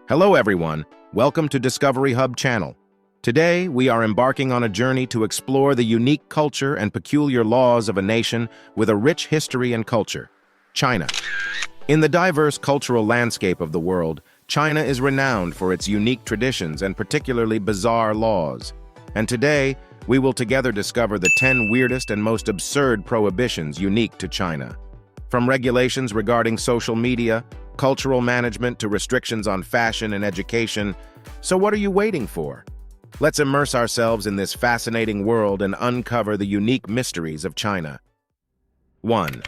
Hello everyone, welcome to Discovery Hub channel. Today, we are embarking on a journey to explore the unique culture and peculiar laws of a nation with a rich history and culture, China. In the diverse cultural landscape of the world, China is renowned for its unique traditions and particularly bizarre laws. And today, we will together discover the 10 weirdest and most absurd prohibitions unique to China. From regulations regarding social media, cultural management to restrictions on fashion and education. So what are you waiting for? Let's immerse ourselves in this fascinating world and uncover the unique mysteries of China. 1.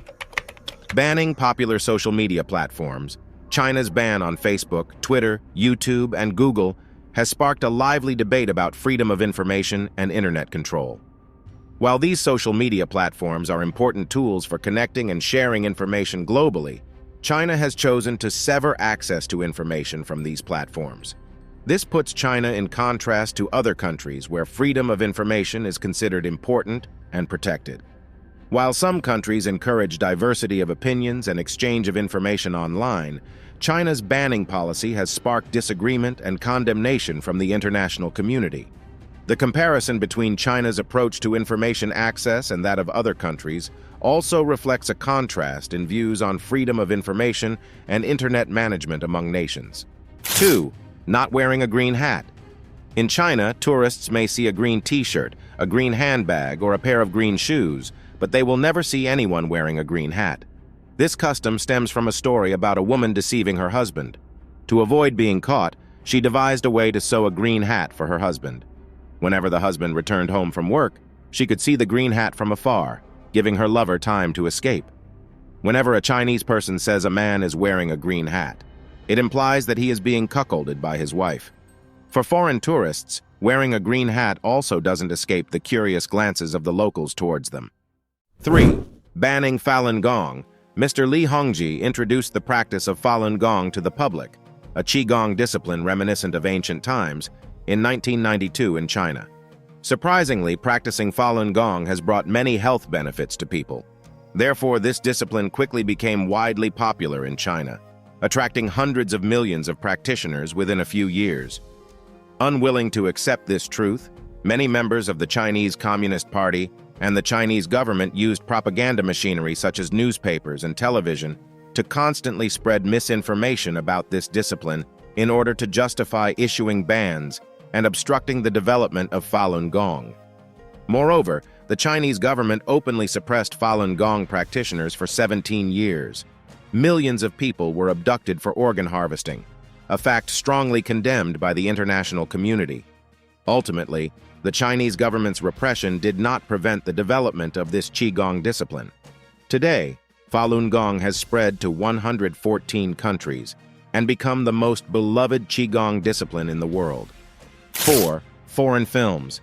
Banning popular social media platforms. China's ban on Facebook, Twitter, YouTube, and Google has sparked a lively debate about freedom of information and internet control. While these social media platforms are important tools for connecting and sharing information globally, China has chosen to sever access to information from these platforms. This puts China in contrast to other countries where freedom of information is considered important and protected. While some countries encourage diversity of opinions and exchange of information online, China's banning policy has sparked disagreement and condemnation from the international community. The comparison between China's approach to information access and that of other countries also reflects a contrast in views on freedom of information and internet management among nations. 2. Not wearing a green hat. In China, tourists may see a green t-shirt, a green handbag, or a pair of green shoes, but they will never see anyone wearing a green hat. This custom stems from a story about a woman deceiving her husband. To avoid being caught, she devised a way to sew a green hat for her husband. Whenever the husband returned home from work, she could see the green hat from afar, giving her lover time to escape. Whenever a Chinese person says a man is wearing a green hat, it implies that he is being cuckolded by his wife. For foreign tourists, wearing a green hat also doesn't escape the curious glances of the locals towards them. 3. Banning Falun Gong. Mr. Li Hongji introduced the practice of Falun Gong to the public, a Qigong discipline reminiscent of ancient times, in 1992 in China. Surprisingly, practicing Falun Gong has brought many health benefits to people. Therefore, this discipline quickly became widely popular in China, attracting hundreds of millions of practitioners within a few years. Unwilling to accept this truth, many members of the Chinese Communist Party and the Chinese government used propaganda machinery such as newspapers and television to constantly spread misinformation about this discipline in order to justify issuing bans and obstructing the development of Falun Gong. Moreover, the Chinese government openly suppressed Falun Gong practitioners for 17 years. Millions of people were abducted for organ harvesting, a fact strongly condemned by the international community. Ultimately, the Chinese government's repression did not prevent the development of this Qigong discipline. Today, Falun Gong has spread to 114 countries and become the most beloved Qigong discipline in the world. 4. Foreign films.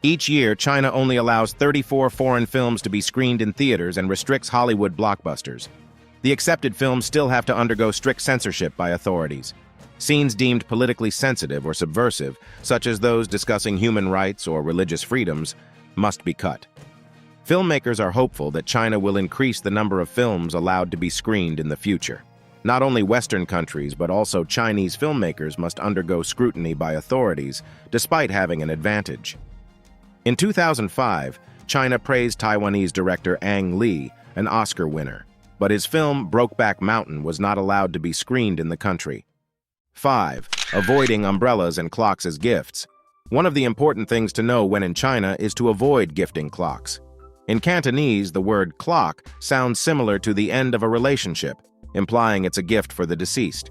Each year, China only allows 34 foreign films to be screened in theaters and restricts Hollywood blockbusters. The accepted films still have to undergo strict censorship by authorities. Scenes deemed politically sensitive or subversive, such as those discussing human rights or religious freedoms, must be cut. Filmmakers are hopeful that China will increase the number of films allowed to be screened in the future. Not only Western countries, but also Chinese filmmakers must undergo scrutiny by authorities, despite having an advantage. In 2005, China praised Taiwanese director Ang Lee, an Oscar winner, but his film Brokeback Mountain was not allowed to be screened in the country. 5. Avoiding umbrellas and clocks as gifts. One of the important things to know when in China is to avoid gifting clocks. In Cantonese, the word clock sounds similar to the end of a relationship, implying it's a gift for the deceased.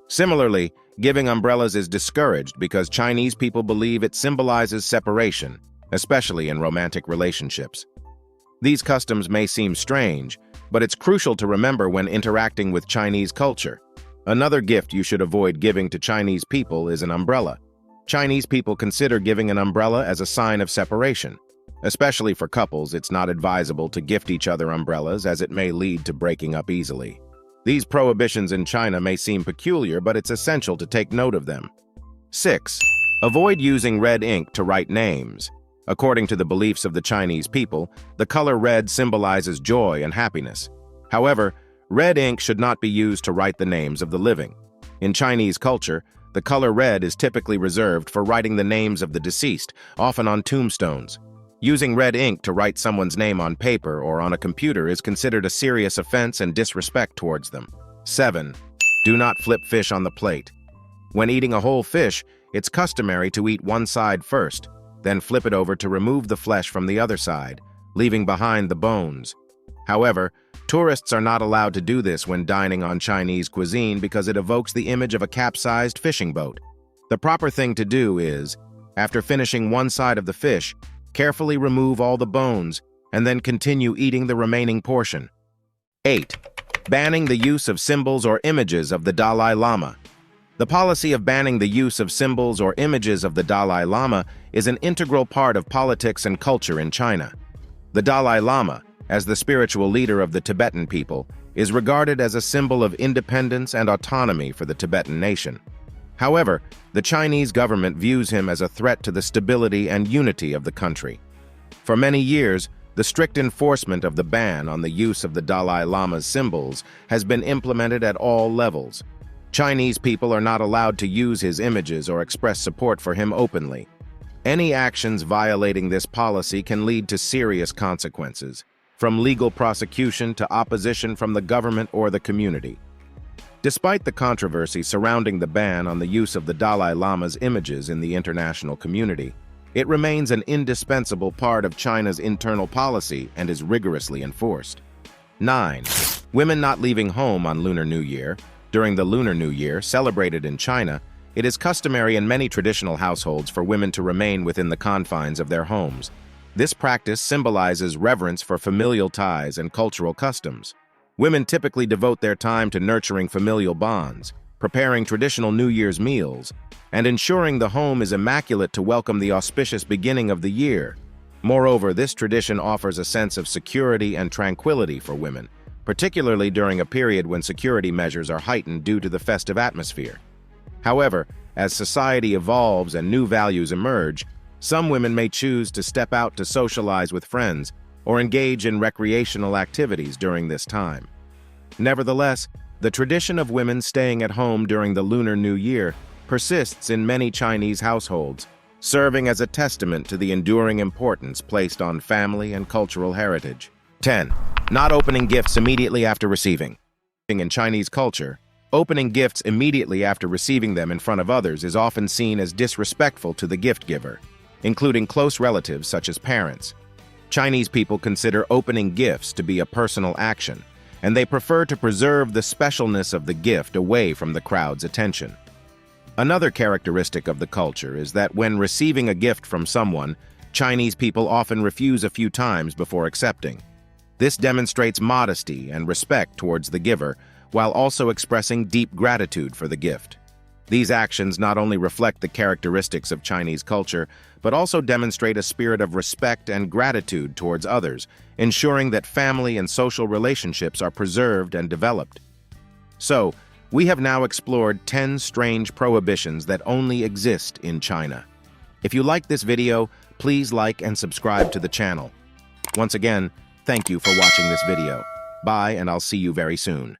Similarly, giving umbrellas is discouraged because Chinese people believe it symbolizes separation, especially in romantic relationships. These customs may seem strange, but it's crucial to remember when interacting with Chinese culture. Another gift you should avoid giving to Chinese people is an umbrella. Chinese people consider giving an umbrella as a sign of separation. Especially for couples, it's not advisable to gift each other umbrellas as it may lead to breaking up easily. These prohibitions in China may seem peculiar, but it's essential to take note of them. 6. Avoid using red ink to write names. According to the beliefs of the Chinese people, the color red symbolizes joy and happiness. However, red ink should not be used to write the names of the living. In Chinese culture, The color red is typically reserved for writing the names of the deceased, often on tombstones. Using red ink to write someone's name on paper or on a computer is considered a serious offense and disrespect towards them. 7. Do not flip fish on the plate. When eating a whole fish, it's customary to eat one side first, then flip it over to remove the flesh from the other side, leaving behind the bones. However, tourists are not allowed to do this when dining on Chinese cuisine because it evokes the image of a capsized fishing boat. The proper thing to do is, after finishing one side of the fish, carefully remove all the bones and then continue eating the remaining portion. 8. Banning the use of symbols or images of the Dalai Lama. The policy of banning the use of symbols or images of the Dalai Lama is an integral part of politics and culture in China. The Dalai Lama, as the spiritual leader of the Tibetan people, is regarded as a symbol of independence and autonomy for the Tibetan nation. However, the Chinese government views him as a threat to the stability and unity of the country. For many years, the strict enforcement of the ban on the use of the Dalai Lama's symbols has been implemented at all levels. Chinese people are not allowed to use his images or express support for him openly. Any actions violating this policy can lead to serious consequences, from legal prosecution to opposition from the government or the community. Despite the controversy surrounding the ban on the use of the Dalai Lama's images in the international community, it remains an indispensable part of China's internal policy and is rigorously enforced. 9. Women not leaving home on Lunar New Year. During the Lunar New Year, celebrated in China, it is customary in many traditional households for women to remain within the confines of their homes. This practice symbolizes reverence for familial ties and cultural customs. Women typically devote their time to nurturing familial bonds, preparing traditional New Year's meals, and ensuring the home is immaculate to welcome the auspicious beginning of the year. Moreover, this tradition offers a sense of security and tranquility for women, particularly during a period when security measures are heightened due to the festive atmosphere. However, as society evolves and new values emerge, some women may choose to step out to socialize with friends or engage in recreational activities during this time. Nevertheless, the tradition of women staying at home during the Lunar New Year persists in many Chinese households, serving as a testament to the enduring importance placed on family and cultural heritage. 10. Not opening gifts immediately after receiving. In Chinese culture, opening gifts immediately after receiving them in front of others is often seen as disrespectful to the gift giver, including close relatives such as parents. Chinese people consider opening gifts to be a personal action, and they prefer to preserve the specialness of the gift away from the crowd's attention. Another characteristic of the culture is that when receiving a gift from someone, Chinese people often refuse a few times before accepting. This demonstrates modesty and respect towards the giver, while also expressing deep gratitude for the gift. These actions not only reflect the characteristics of Chinese culture, but also demonstrate a spirit of respect and gratitude towards others, ensuring that family and social relationships are preserved and developed. So, we have now explored 10 strange prohibitions that only exist in China. If you like this video, please like and subscribe to the channel. Once again, thank you for watching this video. Bye, and I'll see you very soon.